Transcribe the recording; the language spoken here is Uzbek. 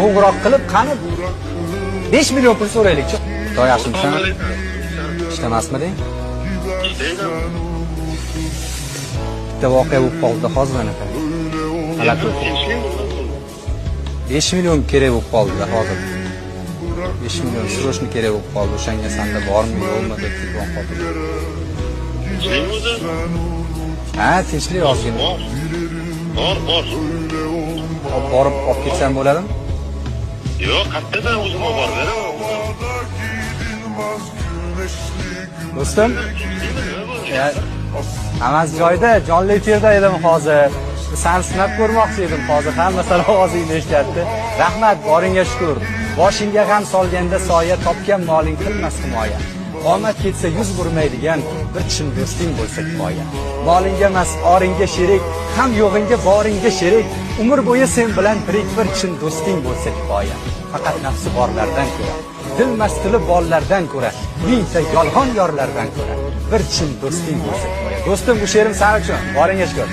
Qo'ng'iroq qilib, qani 5 million pul so'raylik-chi. Xudo yaxshimisan? Ishtamasmiding? Bitta voqea bo'lib qoldi hozir anaqa. Halok. 5 million kerak bo'lib qoldi hozir. 5 million srochni kerak bo'lib qoldi. O'shanga senda bormi, yo'qmi deb telefon qildim. Ha, tinchlik ozgina. Bor. Borib olib ketsam bo'ladimi? Yo'q, qayerdan o'zim olib borib beraman. Do'stim, hammasi joyida, jonli efirda edim hozir. Seni sinab ko'rmoqchi edim hozir. Hamma ovozingni eshityapti. Rahmat, boringga shukur. Boshingga ham solganda soya, topgan moling qilmas himoya. Omad ketsa yuz burmaydigan bir chin do'sting bo'lsa kifoya. Molingga emas, oringga sherik, ham yo'g'ingga boringga sherik. Umr bo'yi sen bilan tirik bir chin do'sting bo'lsa kifoya. Faqat nafsi borlardan ko'ra, dil mastili bollardan ko'ra, mingta yolg'on yorlardan ko'ra bir chin do'sting bo'lsa kifoya. Do'stim, bu she'rim sen uchun. Boringga shukur.